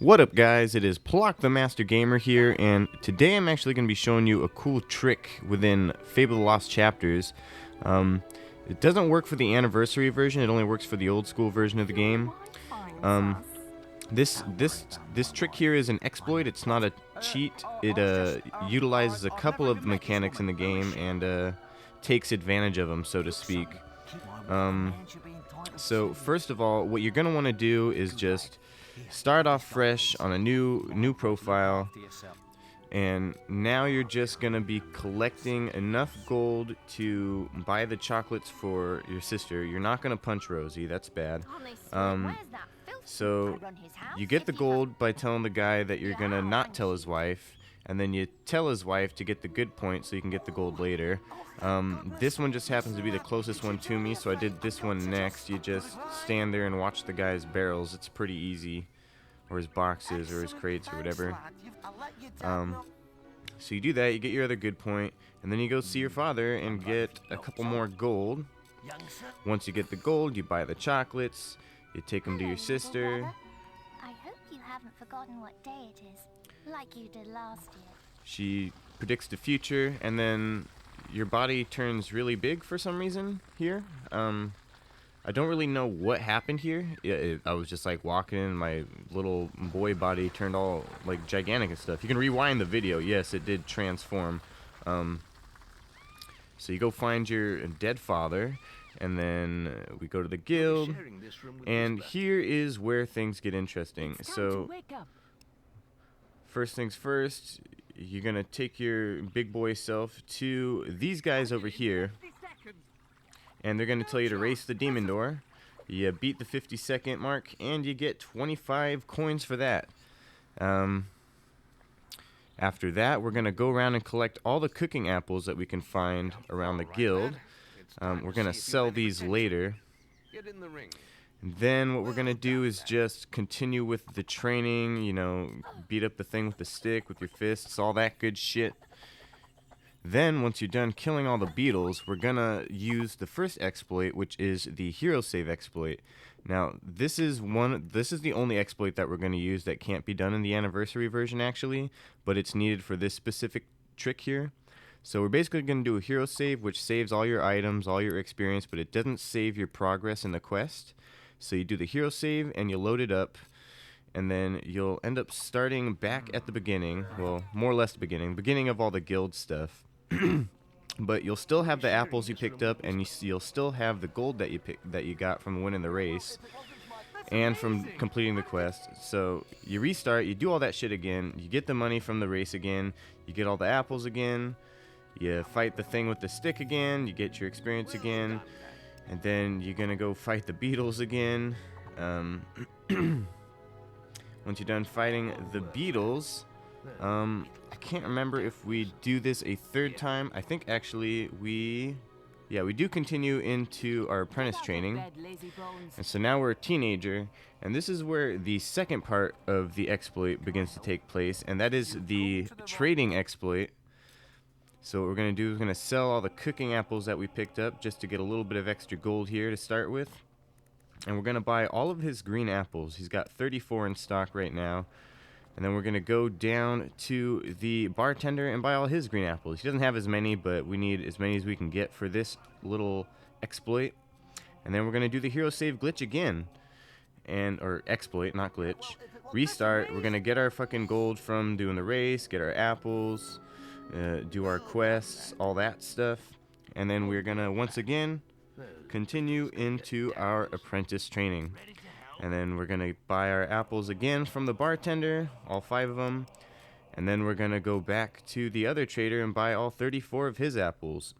What up guys, it is Plock the Master Gamer here, and today I'm actually going to be showing you a cool trick within Fable Lost Chapters. It doesn't work for the anniversary version, it only works for the old school version of the game. This trick here is an exploit, it's not a cheat. It utilizes a couple of the mechanics in the game and takes advantage of them, so to speak. So first of all, what you're going to want to do is just start off fresh on a new profile, and now you're just gonna be collecting enough gold to buy the chocolates for your sister. You're not gonna punch Rosie, that's bad. So you get the gold by telling the guy that you're gonna not tell his wife, and then you tell his wife to get the good point so you can get the gold later. This one just happens to be the closest one to me, so I did this one next. You just stand there and watch the guy's barrels. It's pretty easy, or his boxes, or his crates, or whatever. So you do that, you get your other good point, and then you go see your father and get a couple more gold. Once you get the gold, you buy the chocolates, you take them to your sister. I hope you haven't forgotten what day it is, like you did last year. She predicts the future, and then your body turns really big for some reason here. I don't really know what happened here. I was just like walking and my little boy body turned all like gigantic and stuff. You can rewind the video. Yes, it did transform. So you go find your dead father, and then we go to the guild, and here is where things get interesting. So first things first, you're gonna take your big boy self to these guys over here, and they're gonna tell you to race the demon door. You beat the 50-second mark, and you get 25 coins for that. After that, we're gonna go around and collect all the cooking apples that we can find around the guild. We're gonna sell these later. And then what we're gonna do is just continue with the training, you know, beat up the thing with the stick, with your fists, all that good shit. Then once you're done killing all the beetles, we're gonna use the first exploit, which is the hero save exploit. Now this is the only exploit that we're gonna use that can't be done in the anniversary version actually, but it's needed for this specific trick here. So we're basically gonna do a hero save, which saves all your items, all your experience, but it doesn't save your progress in the quest. So you do the hero save and you load it up, and then you'll end up starting back at the beginning, well, more or less the beginning of all the guild stuff. But you'll still have the apples you picked up, and you'll still have the gold that you got from winning the race and from completing the quest. So you restart, you do all that shit again, you get the money from the race again, you get all the apples again, you fight the thing with the stick again, you get your experience again, and then you're gonna go fight the beetles again. Once you're done fighting the beetles, I can't remember if we do this a third time. I think actually we do continue into our apprentice training. And so now we're a teenager, and this is where the second part of the exploit begins to take place, and that is the trading exploit. So what we're going to do is we're going to sell all the cooking apples that we picked up just to get a little bit of extra gold here to start with. And we're going to buy all of his green apples. He's got 34 in stock right now. And then we're going to go down to the bartender and buy all his green apples. He doesn't have as many, but we need as many as we can get for this little exploit. And then we're going to do the hero save glitch again. Or exploit, not glitch. Restart. We're going to get our fucking gold from doing the race, get our apples, do our quests, all that stuff. And then we're going to, once again, continue into our apprentice training. And then we're going to buy our apples again from the bartender, all 5 of them. And then we're going to go back to the other trader and buy all 34 of his apples.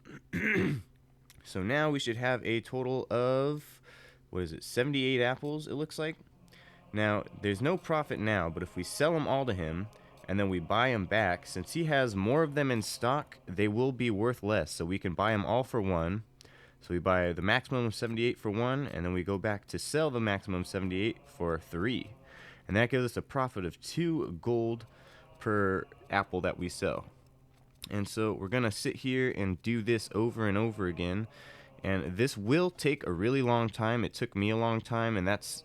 So now we should have a total of, 78 apples it looks like. Now, there's no profit now, but if we sell them all to him, and then we buy them back, since he has more of them in stock, they will be worth less. So we can buy them all for 1. So we buy the maximum of 78 for 1, and then we go back to sell the maximum 78 for 3. And that gives us a profit of 2 gold per apple that we sell. And so we're going to sit here and do this over and over again. And this will take a really long time. It took me a long time, and that's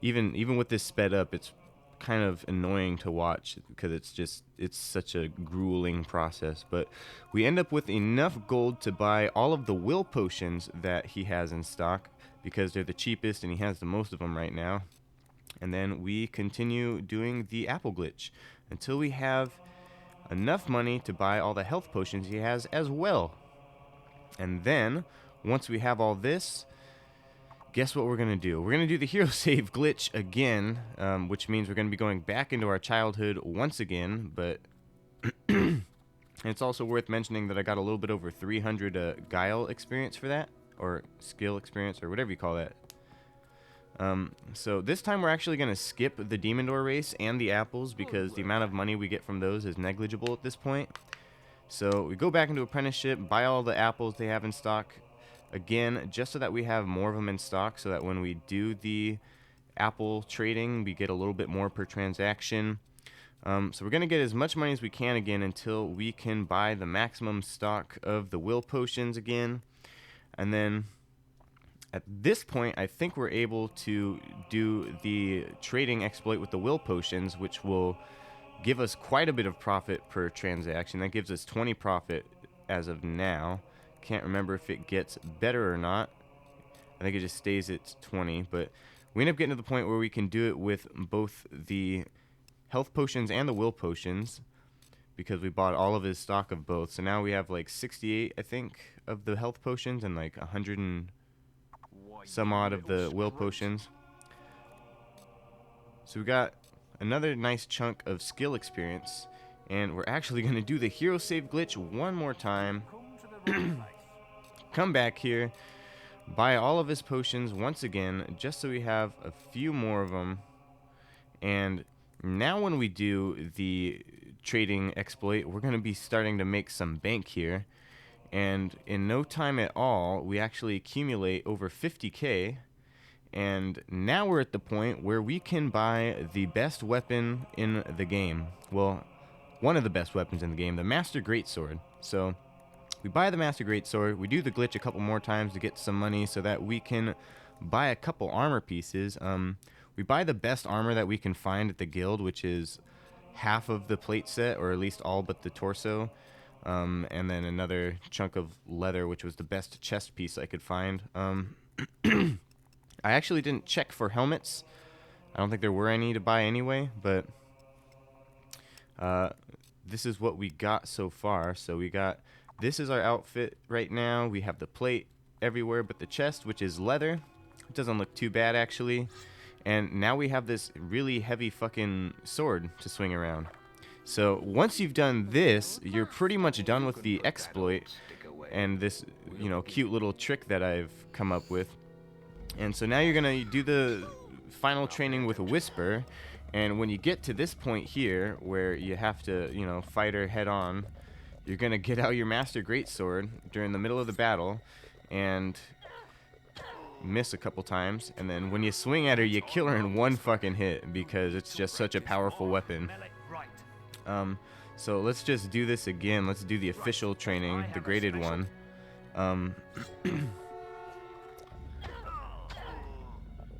even with this sped up, it's kind of annoying to watch because it's such a grueling process. But we end up with enough gold to buy all of the will potions that he has in stock because they're the cheapest and he has the most of them right now. And then we continue doing the apple glitch until we have enough money to buy all the health potions he has as well. And then once we have all this, guess what we're going to do? We're going to do the hero save glitch again, which means we're going to be going back into our childhood once again. But it's also worth mentioning that I got a little bit over 300 guile experience for that, or skill experience, or whatever you call that. So this time we're actually going to skip the Demon Door race and the apples because the amount of money we get from those is negligible at this point. So we go back into apprenticeship, buy all the apples they have in stock again, just so that we have more of them in stock, so that when we do the apple trading, we get a little bit more per transaction. So we're going to get as much money as we can again until we can buy the maximum stock of the will potions again. And then at this point, I think we're able to do the trading exploit with the will potions, which will give us quite a bit of profit per transaction. That gives us 20 profit as of now. Can't remember if it gets better or not. I think it just stays at 20, but we end up getting to the point where we can do it with both the health potions and the will potions because we bought all of his stock of both. So now we have like 68, I think, of the health potions and like 100 and some odd of the will potions. So we got another nice chunk of skill experience, and we're actually going to do the hero save glitch one more time. Come back here, buy all of his potions once again, just so we have a few more of them. And now when we do the trading exploit, we're going to be starting to make some bank here. And in no time at all, we actually accumulate over 50k. And now we're at the point where we can buy the best weapon in the game. Well, one of the best weapons in the game, the Master Greatsword. So we buy the Master Greatsword, we do the glitch a couple more times to get some money so that we can buy a couple armor pieces. We buy the best armor that we can find at the guild, which is half of the plate set, or at least all but the torso. And then another chunk of leather, which was the best chest piece I could find. I actually didn't check for helmets. I don't think there were any to buy anyway, but this is what we got so far. So we got, this is our outfit right now. We have the plate everywhere but the chest, which is leather. It doesn't look too bad actually. And now we have this really heavy fucking sword to swing around. So once you've done this, you're pretty much done with the exploit and this, you know, cute little trick that I've come up with. And so now you're gonna do the final training with a whisper, and when you get to this point here where you have to, you know, fight her head on, you're gonna get out your Master Greatsword during the middle of the battle and miss a couple times, and then when you swing at her, you kill her in one fucking hit because it's just such a powerful weapon. So let's just do this again. Let's do the official training, the graded one.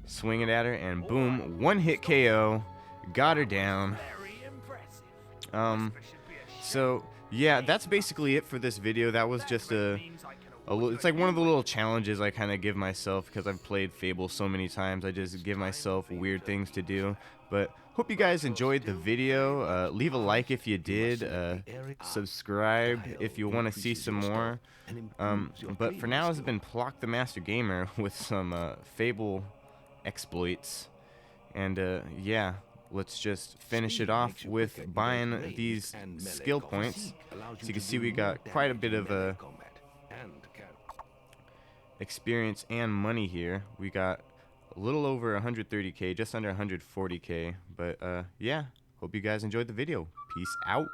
Swing it at her, and boom, one hit KO, got her down. So yeah, that's basically it for this video. That was just it's like one of the little challenges I kind of give myself because I've played Fable so many times. I just give myself weird things to do. But hope you guys enjoyed the video. Leave a like if you did. Subscribe if you want to see some more. But for now, this has been Plock the Master Gamer with some Fable exploits. And yeah, let's just finish it off with buying these skill points. So you can see we got quite a bit of experience and money here. We got a little over 130k, just under 140k. But yeah, hope you guys enjoyed the video. Peace out.